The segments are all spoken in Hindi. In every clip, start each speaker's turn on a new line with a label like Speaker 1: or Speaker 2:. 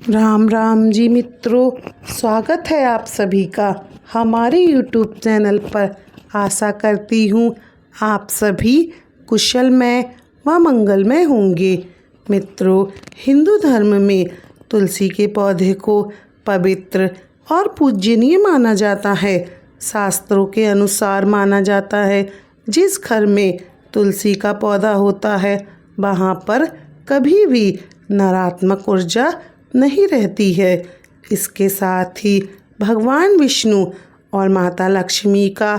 Speaker 1: राम राम जी मित्रों, स्वागत है आप सभी का हमारे YouTube चैनल पर। आशा करती हूँ आप सभी कुशलमय व मंगलमय होंगे। मित्रों, हिंदू धर्म में तुलसी के पौधे को पवित्र और पूजनीय माना जाता है। शास्त्रों के अनुसार माना जाता है, जिस घर में तुलसी का पौधा होता है वहाँ पर कभी भी नकारात्मक ऊर्जा नहीं रहती है। इसके साथ ही भगवान विष्णु और माता लक्ष्मी का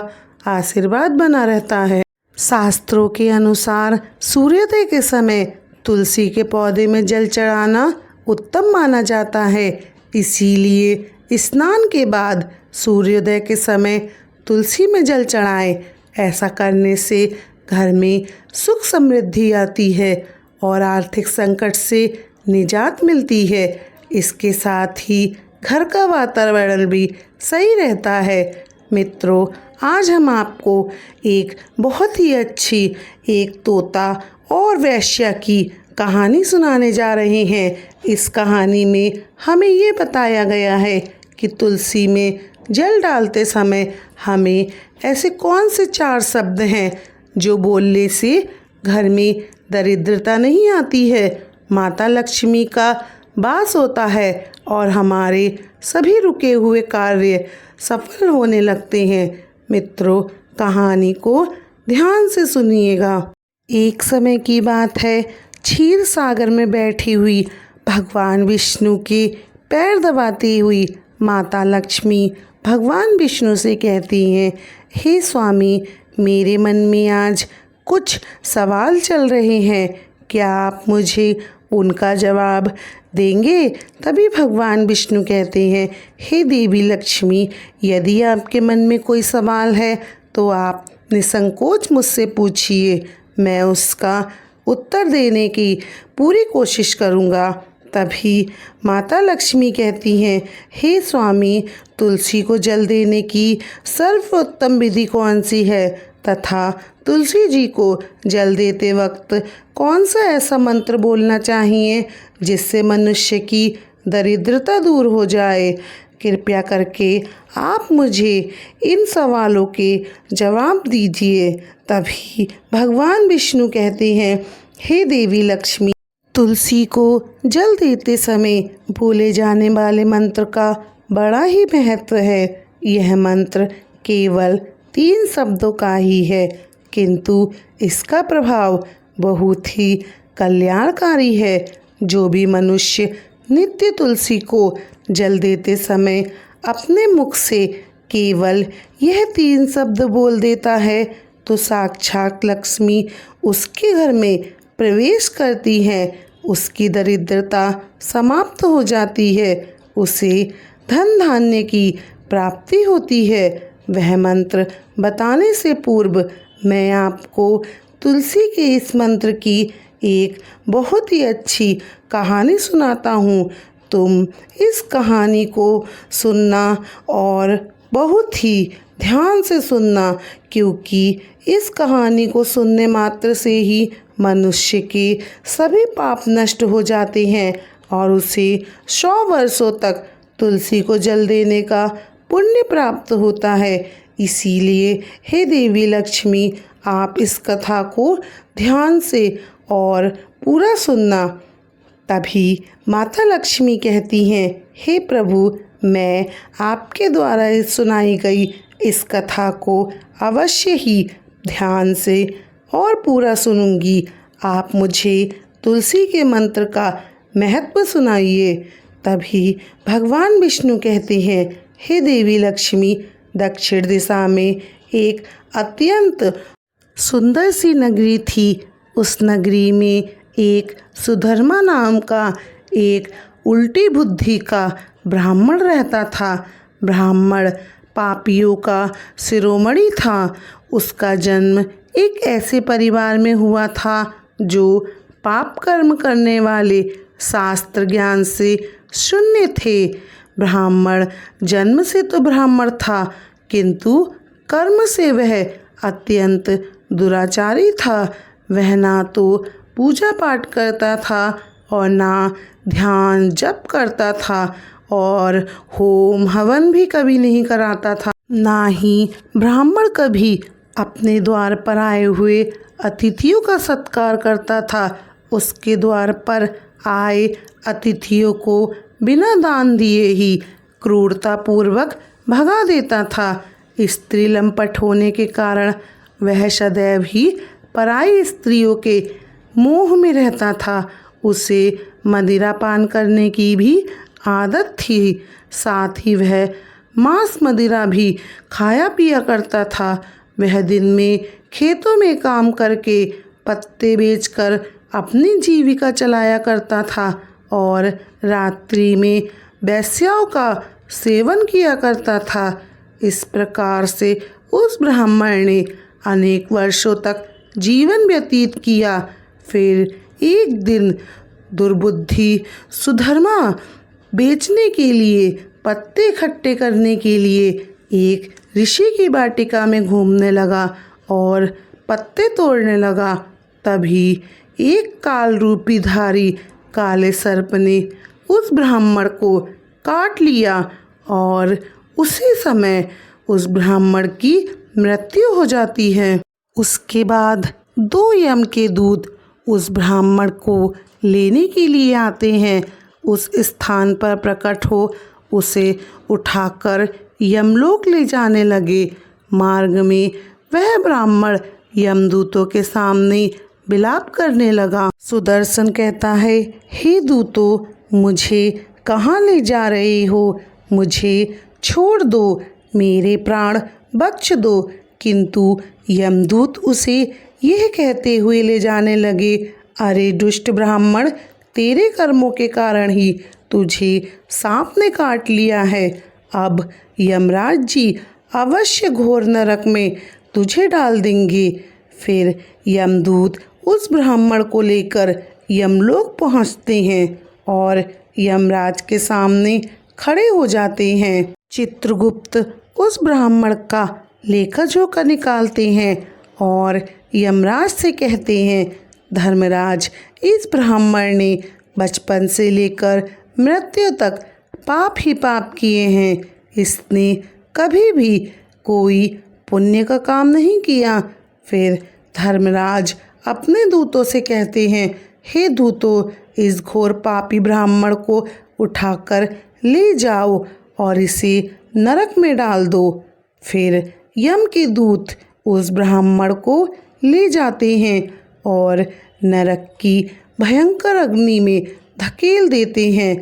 Speaker 1: आशीर्वाद बना रहता है। शास्त्रों के अनुसार सूर्योदय के समय तुलसी के पौधे में जल चढ़ाना उत्तम माना जाता है। इसीलिए स्नान के बाद सूर्योदय के समय तुलसी में जल चढ़ाएं। ऐसा करने से घर में सुख समृद्धि आती है और आर्थिक संकट से निजात मिलती है। इसके साथ ही घर का वातावरण भी सही रहता है। मित्रों, आज हम आपको एक बहुत ही अच्छी एक तोता और वेश्या की कहानी सुनाने जा रहे हैं। इस कहानी में हमें ये बताया गया है कि तुलसी में जल डालते समय हमें ऐसे कौन से 4 शब्द हैं जो बोलने से घर में दरिद्रता नहीं आती है, माता लक्ष्मी का वास होता है और हमारे सभी रुके हुए कार्य सफल होने लगते हैं। मित्रों, कहानी को ध्यान से सुनिएगा। एक समय की बात है, क्षीर सागर में बैठी हुई भगवान विष्णु के पैर दबाती हुई माता लक्ष्मी भगवान विष्णु से कहती हैं, हे स्वामी, मेरे मन में आज कुछ सवाल चल रहे हैं, क्या आप मुझे उनका जवाब देंगे? तभी भगवान विष्णु कहते हैं, हे देवी लक्ष्मी, यदि आपके मन में कोई सवाल है तो आप निसंकोच मुझसे पूछिए, मैं उसका उत्तर देने की पूरी कोशिश करूँगा। तभी माता लक्ष्मी कहती हैं, हे स्वामी, तुलसी को जल देने की सर्वोत्तम विधि कौन सी है तथा तुलसी जी को जल देते वक्त कौन सा ऐसा मंत्र बोलना चाहिए जिससे मनुष्य की दरिद्रता दूर हो जाए? कृपया करके आप मुझे इन सवालों के जवाब दीजिए। तभी भगवान विष्णु कहते हैं, हे देवी लक्ष्मी, तुलसी को जल देते समय बोले जाने वाले मंत्र का बड़ा ही महत्व है। यह मंत्र केवल 3 शब्दों का ही है, किंतु इसका प्रभाव बहुत ही कल्याणकारी है। जो भी मनुष्य नित्य तुलसी को जल देते समय अपने मुख से केवल यह 3 शब्द बोल देता है तो साक्षात लक्ष्मी उसके घर में प्रवेश करती है, उसकी दरिद्रता समाप्त हो जाती है, उसे धन धान्य की प्राप्ति होती है। वह मंत्र बताने से पूर्व मैं आपको तुलसी के इस मंत्र की एक बहुत ही अच्छी कहानी सुनाता हूँ। तुम इस कहानी को सुनना और बहुत ही ध्यान से सुनना, क्योंकि इस कहानी को सुनने मात्र से ही मनुष्य के सभी पाप नष्ट हो जाते हैं और उसे 100 वर्षों तक तुलसी को जल देने का पुण्य प्राप्त होता है। इसीलिए हे देवी लक्ष्मी, आप इस कथा को ध्यान से और पूरा सुनना। तभी माता लक्ष्मी कहती हैं, हे प्रभु, मैं आपके द्वारा सुनाई गई इस कथा को अवश्य ही ध्यान से और पूरा सुनूंगी। आप मुझे तुलसी के मंत्र का महत्व सुनाइए। तभी भगवान विष्णु कहते हैं, हे देवी लक्ष्मी, दक्षिण दिशा में एक अत्यंत सुंदर सी नगरी थी। उस नगरी में एक सुधर्मा नाम का एक उल्टी बुद्धि का ब्राह्मण रहता था। ब्राह्मण पापियों का शिरोमणि था। उसका जन्म एक ऐसे परिवार में हुआ था जो पाप कर्म करने वाले, शास्त्र ज्ञान से शून्य थे। ब्राह्मण जन्म से तो ब्राह्मण था, किंतु कर्म से वह अत्यंत दुराचारी था। वह ना तो पूजा पाठ करता था और ना ध्यान जप करता था और होम हवन भी कभी नहीं कराता था। ना ही ब्राह्मण कभी अपने द्वार पर आए हुए अतिथियों का सत्कार करता था। उसके द्वार पर आए अतिथियों को बिना दान दिए ही क्रूरतापूर्वक भगा देता था। स्त्री लंपट होने के कारण वह सदैव ही पराई स्त्रियों के मोह में रहता था। उसे मदिरा पान करने की भी आदत थी। साथ ही वह मांस मदिरा भी खाया पिया करता था। वह दिन में खेतों में काम करके पत्ते बेचकर अपनी जीविका चलाया करता था और रात्रि में वेश्याओं का सेवन किया करता था। इस प्रकार से उस ब्राह्मण ने अनेक वर्षों तक जीवन व्यतीत किया। फिर एक दिन दुर्बुद्धि सुधर्मा बेचने के लिए, पत्ते इकट्ठे करने के लिए एक ऋषि की वाटिका में घूमने लगा और पत्ते तोड़ने लगा। तभी एक काल रूपी धारी काले सर्प ने उस ब्राह्मण को काट लिया और उसी समय उस ब्राह्मण की मृत्यु हो जाती है। उसके बाद 2 यम के दूत उस ब्राह्मण को लेने के लिए आते हैं। उस स्थान पर प्रकट हो उसे उठाकर यमलोक ले जाने लगे। मार्ग में वह ब्राह्मण यमदूतों के सामने विलाप करने लगा। सुदर्शन कहता है, हे दूतों, मुझे कहाँ ले जा रहे हो? मुझे छोड़ दो, मेरे प्राण बख्श दो। किंतु यमदूत उसे यह कहते हुए ले जाने लगे, अरे दुष्ट ब्राह्मण, तेरे कर्मों के कारण ही तुझे सांप ने काट लिया है। अब यमराज जी अवश्य घोर नरक में तुझे डाल देंगे। फिर यमदूत उस ब्राह्मण को लेकर यमलोक पहुंचते हैं और यमराज के सामने खड़े हो जाते हैं। चित्रगुप्त उस ब्राह्मण का लेखा जोखा निकालते हैं और यमराज से कहते हैं, धर्मराज, इस ब्राह्मण ने बचपन से लेकर मृत्यु तक पाप ही पाप किए हैं। इसने कभी भी कोई पुण्य का काम नहीं किया। फिर धर्मराज अपने दूतों से कहते हैं, हे दूतों, इस घोर पापी ब्राह्मण को उठाकर ले जाओ और इसे नरक में डाल दो। फिर यम के दूत उस ब्राह्मण को ले जाते हैं और नरक की भयंकर अग्नि में धकेल देते हैं।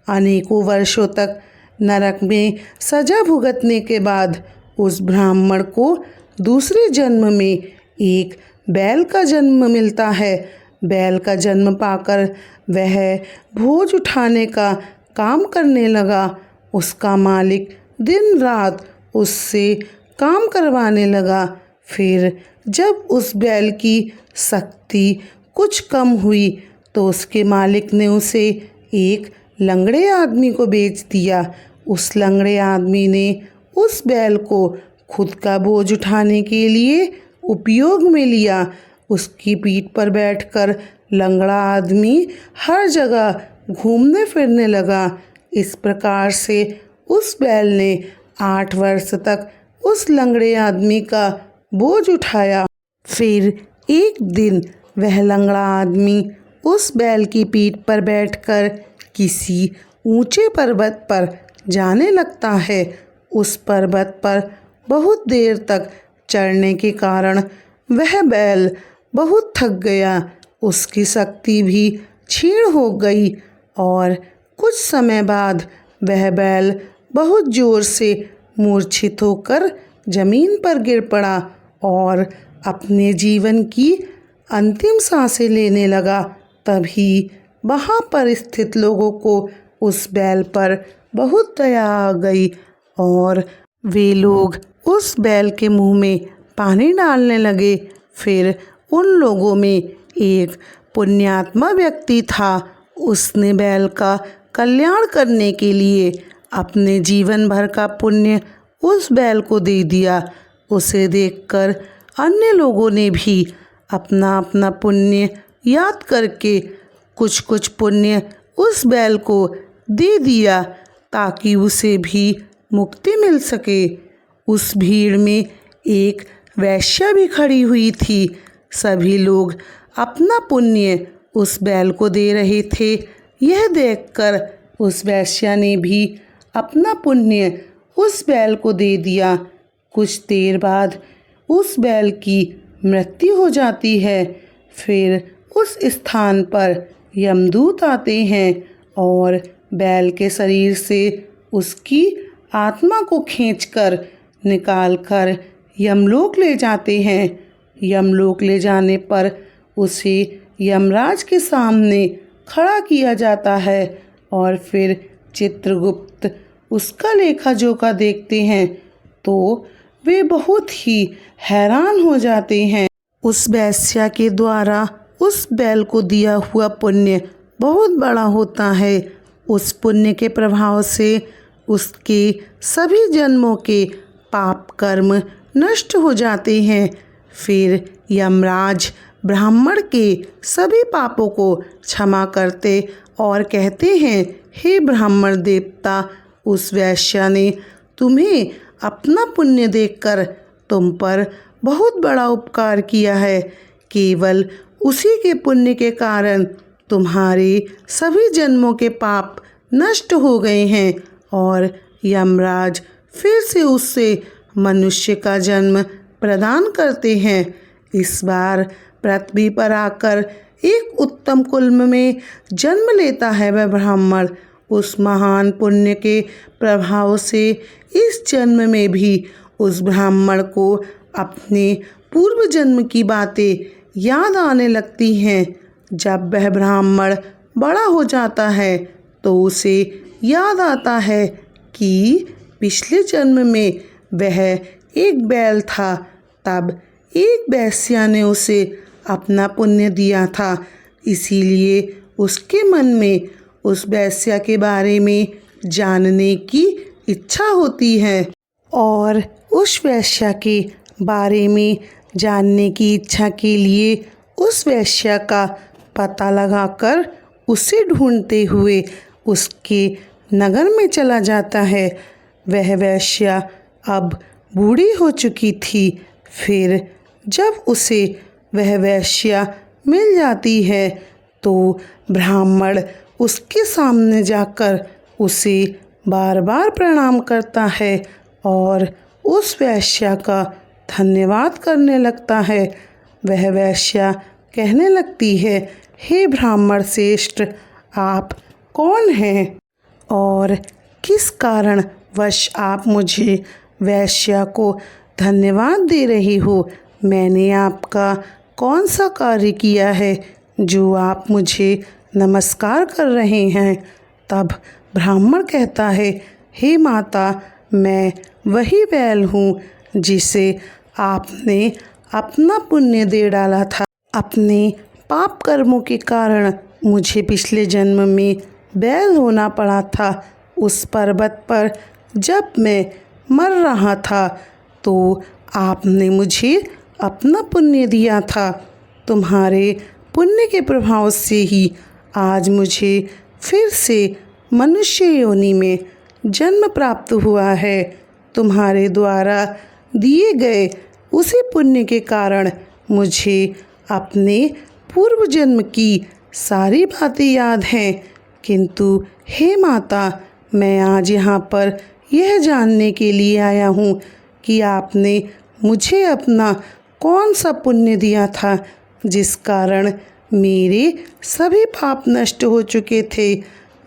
Speaker 1: अनेकों वर्षों तक नरक में सजा भुगतने के बाद उस ब्राह्मण को दूसरे जन्म में एक बैल का जन्म मिलता है। बैल का जन्म पाकर वह बोझ उठाने का काम करने लगा। उसका मालिक दिन रात उससे काम करवाने लगा। फिर जब उस बैल की शक्ति कुछ कम हुई तो उसके मालिक ने उसे एक लंगड़े आदमी को बेच दिया। उस लंगड़े आदमी ने उस बैल को खुद का बोझ उठाने के लिए उपयोग में लिया। उसकी पीठ पर बैठकर लंगड़ा आदमी हर जगह घूमने फिरने लगा। इस प्रकार से उस बैल ने 8 वर्ष तक उस लंगड़े आदमी का बोझ उठाया। फिर एक दिन वह लंगड़ा आदमी उस बैल की पीठ पर बैठकर किसी ऊंचे पर्वत पर जाने लगता है। उस पर्वत पर बहुत देर तक चढ़ने के कारण वह बैल बहुत थक गया। उसकी शक्ति भी क्षीण हो गई और कुछ समय बाद वह बैल बहुत जोर से मूर्छित होकर जमीन पर गिर पड़ा और अपने जीवन की अंतिम सांसें लेने लगा। तभी वहाँ पर स्थित लोगों को उस बैल पर बहुत दया आ गई और वे लोग उस बैल के मुंह में पानी डालने लगे। फिर उन लोगों में एक पुण्यात्मा व्यक्ति था। उसने बैल का कल्याण करने के लिए अपने जीवन भर का पुण्य उस बैल को दे दिया। उसे देखकर अन्य लोगों ने भी अपना अपना पुण्य याद करके कुछ कुछ पुण्य उस बैल को दे दिया ताकि उसे भी मुक्ति मिल सके। उस भीड़ में एक वेश्या भी खड़ी हुई थी। सभी लोग अपना पुण्य उस बैल को दे रहे थे। यह देखकर उस वेश्या ने भी अपना पुण्य उस बैल को दे दिया। कुछ देर बाद उस बैल की मृत्यु हो जाती है। फिर उस स्थान पर यमदूत आते हैं और बैल के शरीर से उसकी आत्मा को खींचकर निकालकर यमलोक ले जाते हैं। यमलोक ले जाने पर उसे यमराज के सामने खड़ा किया जाता है और फिर चित्रगुप्त उसका लेखा जोखा देखते हैं तो वे बहुत ही हैरान हो जाते हैं। उस वेश्या के द्वारा उस बैल को दिया हुआ पुण्य बहुत बड़ा होता है। उस पुण्य के प्रभाव से उसके सभी जन्मों के पाप कर्म नष्ट हो जाते हैं। फिर यमराज ब्राह्मण के सभी पापों को क्षमा करते और कहते हैं, हे ब्राह्मण देवता, उस वेश्या ने तुम्हें अपना पुण्य देकर तुम पर बहुत बड़ा उपकार किया है। केवल उसी के पुण्य के कारण तुम्हारे सभी जन्मों के पाप नष्ट हो गए हैं और यमराज फिर से उससे मनुष्य का जन्म प्रदान करते हैं। इस बार पृथ्वी पर आकर एक उत्तम कुल में जन्म लेता है वह ब्राह्मण। उस महान पुण्य के प्रभाव से इस जन्म में भी उस ब्राह्मण को अपने पूर्व जन्म की बातें याद आने लगती हैं। जब वह ब्राह्मण बड़ा हो जाता है तो उसे याद आता है कि पिछले जन्म में वह एक बैल था। तब एक वेश्या ने उसे अपना पुण्य दिया था। इसीलिए उसके मन में उस वेश्या के बारे में जानने की इच्छा होती है और उस वेश्या के बारे में जानने की इच्छा के लिए उस वेश्या का पता लगाकर उसे ढूंढते हुए उसके नगर में चला जाता है। वह वेश्या अब बूढ़ी हो चुकी थी। फिर जब उसे वह वेश्या मिल जाती है तो ब्राह्मण उसके सामने जाकर उसे बार बार प्रणाम करता है और उस वेश्या का धन्यवाद करने लगता है। वह वेश्या कहने लगती है, हे ब्राह्मण श्रेष्ठ, आप कौन हैं और किस कारण वश आप मुझे वेश्या को धन्यवाद दे रही हो? मैंने आपका कौन सा कार्य किया है जो आप मुझे नमस्कार कर रहे हैं? तब ब्राह्मण कहता है, हे माता, मैं वही बैल हूँ जिसे आपने अपना पुण्य दे डाला था। अपने पाप कर्मों के कारण मुझे पिछले जन्म में बैल होना पड़ा था। उस पर्वत पर जब मैं मर रहा था तो आपने मुझे अपना पुण्य दिया था। तुम्हारे पुण्य के प्रभाव से ही आज मुझे फिर से मनुष्य योनि में जन्म प्राप्त हुआ है। तुम्हारे द्वारा दिए गए उसी पुण्य के कारण मुझे अपने पूर्व जन्म की सारी बातें याद हैं। किंतु हे माता, मैं आज यहाँ पर यह जानने के लिए आया हूँ कि आपने मुझे अपना कौन सा पुण्य दिया था जिस कारण मेरे सभी पाप नष्ट हो चुके थे।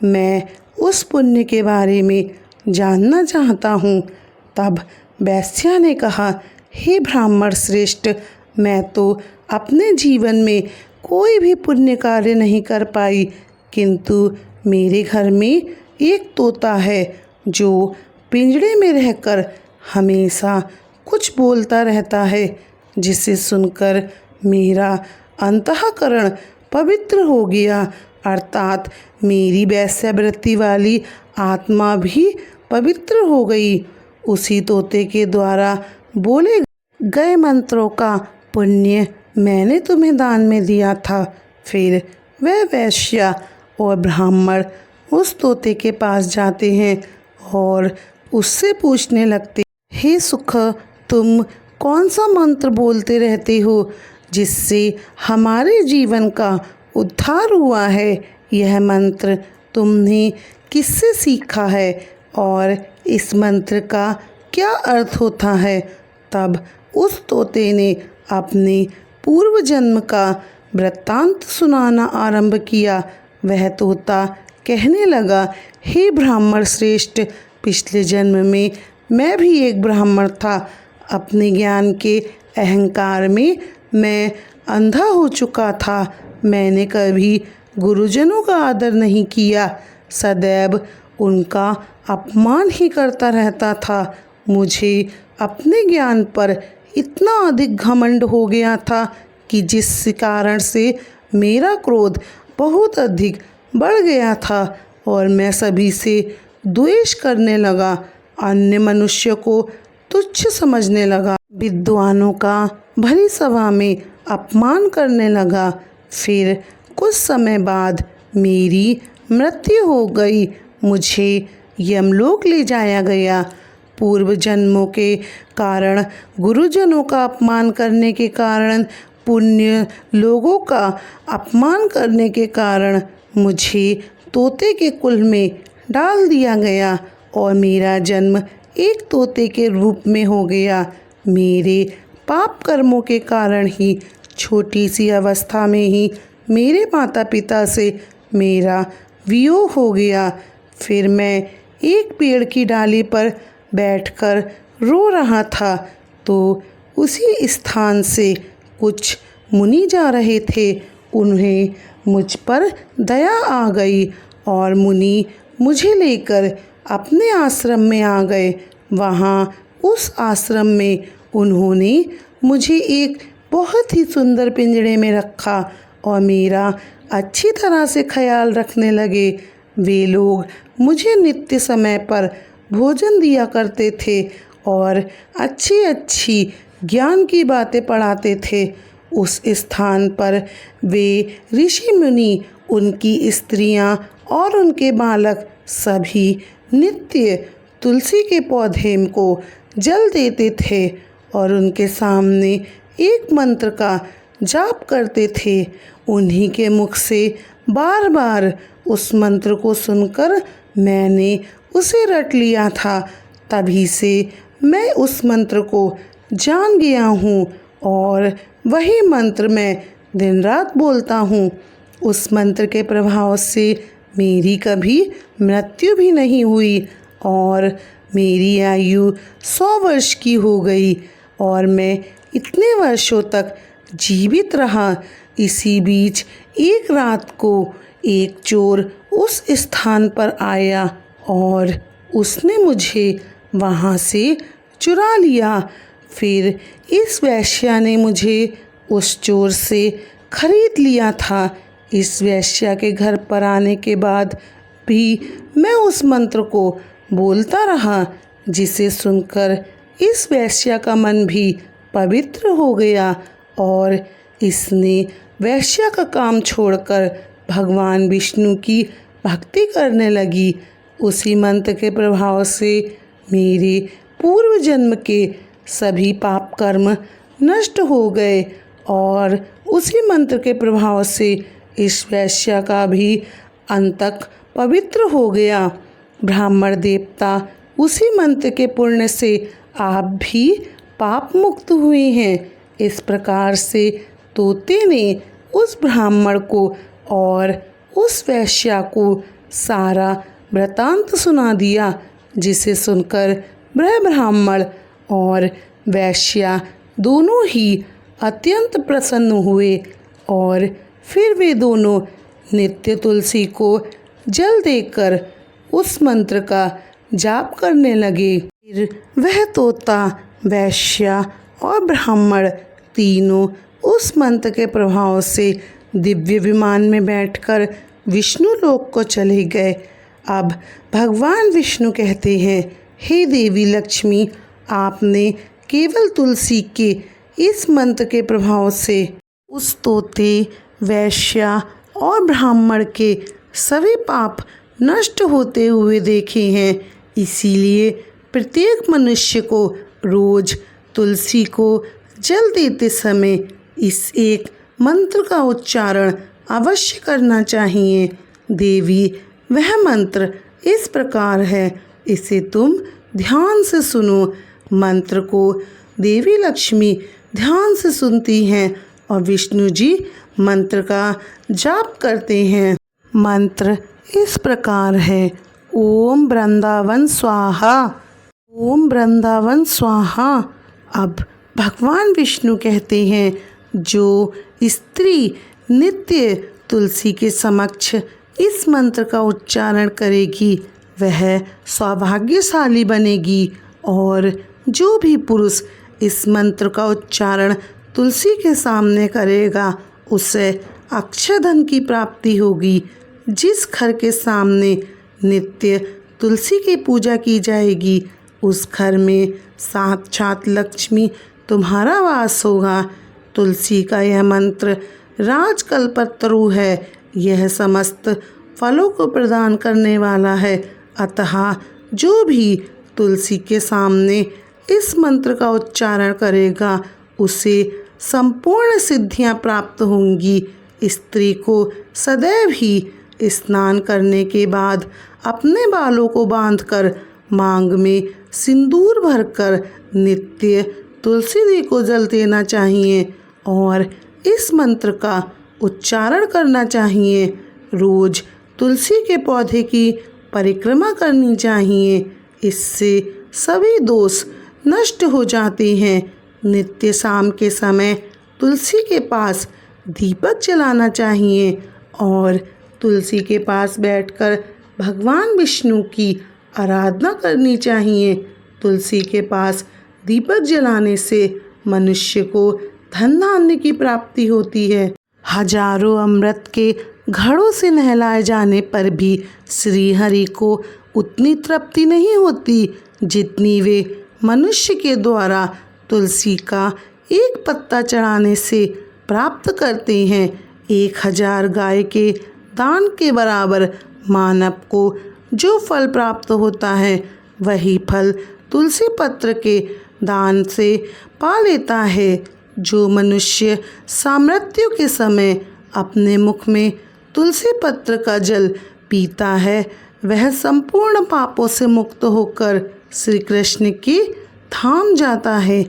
Speaker 1: मैं उस पुण्य के बारे में जानना चाहता हूँ। तब वेश्या ने कहा, हे ब्राह्मण श्रेष्ठ, मैं तो अपने जीवन में कोई भी पुण्य कार्य नहीं कर पाई, किंतु मेरे घर में एक तोता है जो पिंजड़े में रहकर हमेशा कुछ बोलता रहता है, जिसे सुनकर मेरा अंतःकरण पवित्र हो गया, अर्थात मेरी वैश्यावृत्ति वाली आत्मा भी पवित्र हो गई। उसी तोते के द्वारा बोले गए मंत्रों का पुण्य मैंने तुम्हें दान में दिया था। फिर वह वेश्या और ब्राह्मण उस तोते के पास जाते हैं और उससे पूछने लगते, हे सुख, तुम कौन सा मंत्र बोलते रहते हो जिससे हमारे जीवन का उद्धार हुआ है? यह मंत्र तुमने किससे सीखा है और इस मंत्र का क्या अर्थ होता है? तब उस तोते ने अपने पूर्व जन्म का वृत्तांत सुनाना आरंभ किया। वह तोता कहने लगा, हे ब्राह्मण श्रेष्ठ, पिछले जन्म में मैं भी एक ब्राह्मण था। अपने ज्ञान के अहंकार में मैं अंधा हो चुका था। मैंने कभी गुरुजनों का आदर नहीं किया, सदैव उनका अपमान ही करता रहता था। मुझे अपने ज्ञान पर इतना अधिक घमंड हो गया था कि जिस कारण से मेरा क्रोध बहुत अधिक बढ़ गया था और मैं सभी से द्वेष करने लगा, अन्य मनुष्य को तुच्छ समझने लगा, विद्वानों का भरी सभा में अपमान करने लगा। फिर कुछ समय बाद मेरी मृत्यु हो गई। मुझे यमलोक ले जाया गया। पूर्व जन्मों के कारण, गुरुजनों का अपमान करने के कारण, पुण्य लोगों का अपमान करने के कारण मुझे तोते के कुल में डाल दिया गया और मेरा जन्म एक तोते के रूप में हो गया। मेरे पाप कर्मों के कारण ही छोटी सी अवस्था में ही मेरे माता पिता से मेरा वियोग हो गया। फिर मैं एक पेड़ की डाली पर बैठकर रो रहा था तो उसी स्थान से कुछ मुनि जा रहे थे। उन्हें मुझ पर दया आ गई और मुनि मुझे लेकर अपने आश्रम में आ गए। वहाँ उस आश्रम में उन्होंने मुझे एक बहुत ही सुंदर पिंजरे में रखा और मेरा अच्छी तरह से ख्याल रखने लगे। वे लोग मुझे नित्य समय पर भोजन दिया करते थे और अच्छी अच्छी ज्ञान की बातें पढ़ाते थे। उस स्थान पर वे ऋषि मुनि, उनकी स्त्रियां और उनके बालक सभी नित्य तुलसी के पौधे को जल देते थे और उनके सामने एक मंत्र का जाप करते थे। उन्हीं के मुख से बार बार उस मंत्र को सुनकर मैंने उसे रट लिया था। तभी से मैं उस मंत्र को जान गया हूँ और वही मंत्र मैं दिन रात बोलता हूँ। उस मंत्र के प्रभाव से मेरी कभी मृत्यु भी नहीं हुई और मेरी आयु 100 वर्ष की हो गई और मैं इतने वर्षों तक जीवित रहा। इसी बीच एक रात को एक चोर उस स्थान पर आया और उसने मुझे वहाँ से चुरा लिया। फिर इस वेश्या ने मुझे उस चोर से खरीद लिया था। इस वेश्या के घर पर आने के बाद भी मैं उस मंत्र को बोलता रहा, जिसे सुनकर इस वेश्या का मन भी पवित्र हो गया और इसने वेश्या का काम छोड़कर भगवान विष्णु की भक्ति करने लगी। उसी मंत्र के प्रभाव से मेरे पूर्व जन्म के सभी पाप कर्म नष्ट हो गए और उसी मंत्र के प्रभाव से इस वेश्या का भी अंतक पवित्र हो गया। ब्राह्मण देवता, उसी मंत्र के पुण्य से आप भी पाप मुक्त हुए हैं। इस प्रकार से तोते ने उस ब्राह्मण को और उस वेश्या को सारा वृतांत सुना दिया, जिसे सुनकर वह ब्राह्मण और वेश्या दोनों ही अत्यंत प्रसन्न हुए और फिर वे दोनों नित्य तुलसी को जल देकर उस मंत्र का जाप करने लगे। फिर वह तोता, वेश्या और ब्राह्मण तीनों उस मंत्र के प्रभाव से दिव्य विमान में बैठकर विष्णु लोक को चले गए। अब भगवान विष्णु कहते हैं, हे देवी लक्ष्मी, आपने केवल तुलसी के इस मंत्र के प्रभाव से उस तोते, वेश्या और ब्राह्मण के सभी पाप नष्ट होते हुए देखे हैं। इसीलिए प्रत्येक मनुष्य को रोज तुलसी को जल देते समय इस एक मंत्र का उच्चारण अवश्य करना चाहिए। देवी, वह मंत्र इस प्रकार है, इसे तुम ध्यान से सुनो। मंत्र को देवी लक्ष्मी ध्यान से सुनती हैं और विष्णु जी मंत्र का जाप करते हैं। मंत्र इस प्रकार है, ओम वृंदावन स्वाहा, ओम वृंदावन स्वाहा। अब भगवान विष्णु कहते हैं, जो स्त्री नित्य तुलसी के समक्ष इस मंत्र का उच्चारण करेगी वह सौभाग्यशाली बनेगी, और जो भी पुरुष इस मंत्र का उच्चारण तुलसी के सामने करेगा उसे अक्षय धन की प्राप्ति होगी। जिस घर के सामने नित्य तुलसी की पूजा की जाएगी उस घर में साक्षात लक्ष्मी तुम्हारा वास होगा। तुलसी का यह मंत्र राजकल्पतरु है, यह समस्त फलों को प्रदान करने वाला है। अतः जो भी तुलसी के सामने इस मंत्र का उच्चारण करेगा उसे संपूर्ण सिद्धियां प्राप्त होंगी। स्त्री को सदैव ही स्नान करने के बाद अपने बालों को बांधकर मांग में सिंदूर भरकर नित्य तुलसी जी को जल देना चाहिए और इस मंत्र का उच्चारण करना चाहिए। रोज तुलसी के पौधे की परिक्रमा करनी चाहिए, इससे सभी दोष नष्ट हो जाते हैं। नित्य शाम के समय तुलसी के पास दीपक जलाना चाहिए और तुलसी के पास बैठकर भगवान विष्णु की आराधना करनी चाहिए। तुलसी के पास दीपक जलाने से मनुष्य को धन धान्य की प्राप्ति होती है। हजारों अमृत के घड़ों से नहलाए जाने पर भी श्री हरि को उतनी तृप्ति नहीं होती जितनी वे मनुष्य के द्वारा तुलसी का एक पत्ता चढ़ाने से प्राप्त करते हैं। 1000 गाय के दान के बराबर मानव को जो फल प्राप्त होता है वही फल तुलसी पत्र के दान से पा लेता है। जो मनुष्य सामृत्यु के समय अपने मुख में तुलसी पत्र का जल पीता है वह संपूर्ण पापों से मुक्त होकर श्री कृष्ण के धाम जाता है।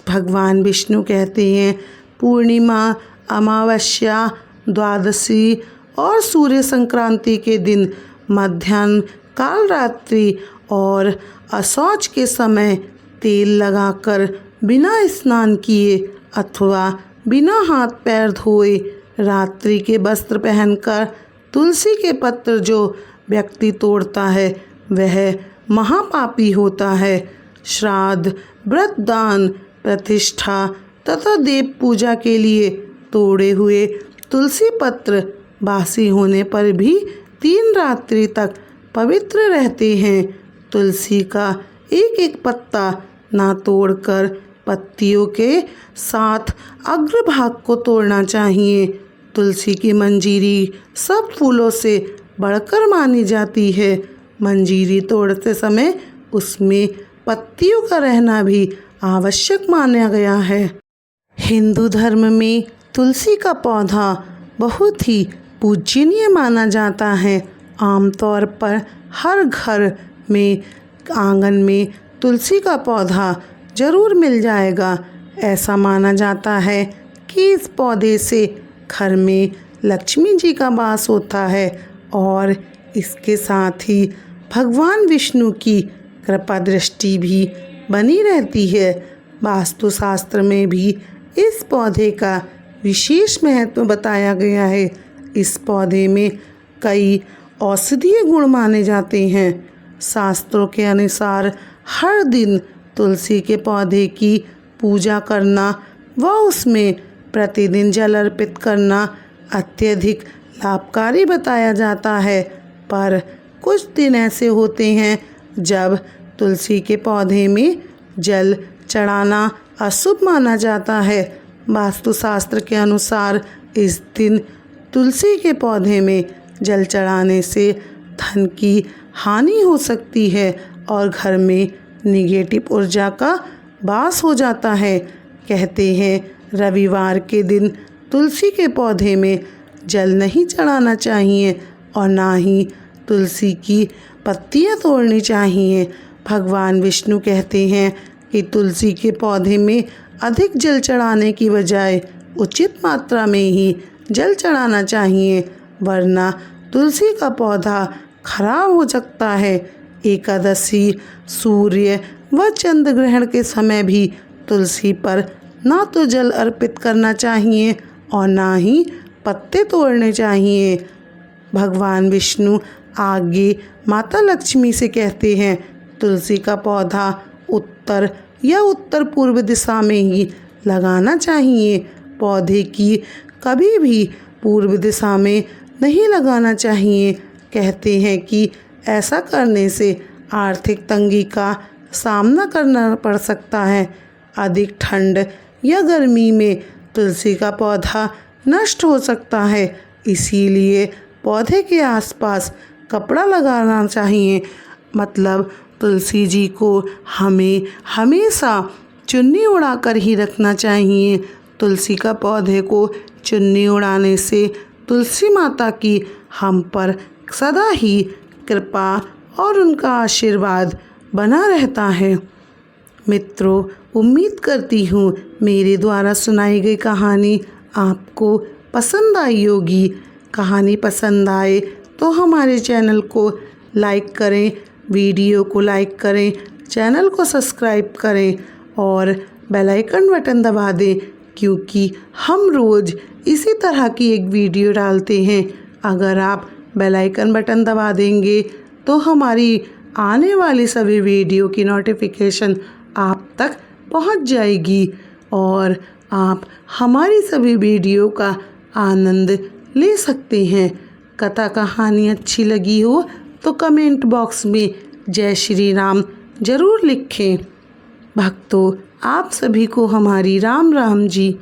Speaker 1: भगवान विष्णु कहते हैं, पूर्णिमा, अमावस्या, द्वादशी और सूर्य संक्रांति के दिन मध्याह्न काल रात्रि और असौच के समय तेल लगाकर बिना स्नान किए अथवा बिना हाथ पैर धोए रात्रि के वस्त्र पहनकर तुलसी के पत्र जो व्यक्ति तोड़ता है वह महापापी होता है। श्राद्ध, व्रत, दान, प्रतिष्ठा तथा देव पूजा के लिए तोड़े हुए तुलसी पत्र बासी होने पर भी 3 रात्रि तक पवित्र रहते हैं। तुलसी का एक एक पत्ता ना तोड़कर पत्तियों के साथ अग्रभाग को तोड़ना चाहिए। तुलसी की मंजीरी सब फूलों से बढ़कर मानी जाती है। मंजीरी तोड़ते समय उसमें पत्तियों का रहना भी आवश्यक माना गया है। हिंदू धर्म में तुलसी का पौधा बहुत ही पूजनीय माना जाता है। आमतौर पर हर घर में आंगन में तुलसी का पौधा जरूर मिल जाएगा। ऐसा माना जाता है कि इस पौधे से घर में लक्ष्मी जी का वास होता है और इसके साथ ही भगवान विष्णु की कृपा दृष्टि भी बनी रहती है। वास्तुशास्त्र में भी इस पौधे का विशेष महत्व बताया गया है। इस पौधे में कई औषधीय गुण माने जाते हैं। शास्त्रों के अनुसार हर दिन तुलसी के पौधे की पूजा करना व उसमें प्रतिदिन जल अर्पित करना अत्यधिक लाभकारी बताया जाता है। पर कुछ दिन ऐसे होते हैं जब तुलसी के पौधे में जल चढ़ाना अशुभ माना जाता है। वास्तुशास्त्र के अनुसार इस दिन तुलसी के पौधे में जल चढ़ाने से धन की हानि हो सकती है और घर में निगेटिव ऊर्जा का वास हो जाता है। कहते हैं रविवार के दिन तुलसी के पौधे में जल नहीं चढ़ाना चाहिए और ना ही तुलसी की पत्तियां तोड़नी चाहिए। भगवान विष्णु कहते हैं कि तुलसी के पौधे में अधिक जल चढ़ाने की बजाय उचित मात्रा में ही जल चढ़ाना चाहिए, वरना तुलसी का पौधा खराब हो सकता है। एकादशी, सूर्य व चंद्र ग्रहण के समय भी तुलसी पर ना तो जल अर्पित करना चाहिए और ना ही पत्ते तोड़ने चाहिए। भगवान विष्णु आगे माता लक्ष्मी से कहते हैं तुलसी का पौधा उत्तर या उत्तर पूर्व दिशा में ही लगाना चाहिए। पौधे की कभी भी पूर्व दिशा में नहीं लगाना चाहिए। कहते हैं कि ऐसा करने से आर्थिक तंगी का सामना करना पड़ सकता है। अधिक ठंड या गर्मी में तुलसी का पौधा नष्ट हो सकता है, इसीलिए पौधे के आसपास कपड़ा लगाना चाहिए। मतलब तुलसी जी को हमें हमेशा चुन्नी उड़ाकर ही रखना चाहिए। तुलसी का पौधे को चुन्नी उड़ाने से तुलसी माता की हम पर सदा ही कृपा और उनका आशीर्वाद बना रहता है। मित्रों, उम्मीद करती हूँ मेरे द्वारा सुनाई गई कहानी आपको पसंद आई होगी। कहानी पसंद आए तो हमारे चैनल को लाइक करें, वीडियो को लाइक करें, चैनल को सब्सक्राइब करें और बेल आइकन बटन दबा दें, क्योंकि हम रोज़ इसी तरह की एक वीडियो डालते हैं। अगर आप बेल आइकन बटन दबा देंगे तो हमारी आने वाली सभी वीडियो की नोटिफिकेशन आप तक पहुंच जाएगी और आप हमारी सभी वीडियो का आनंद ले सकते हैं। कथा कहानी अच्छी लगी हो तो कमेंट बॉक्स में जय श्री राम ज़रूर लिखें। भक्तों, आप सभी को हमारी राम राम जी।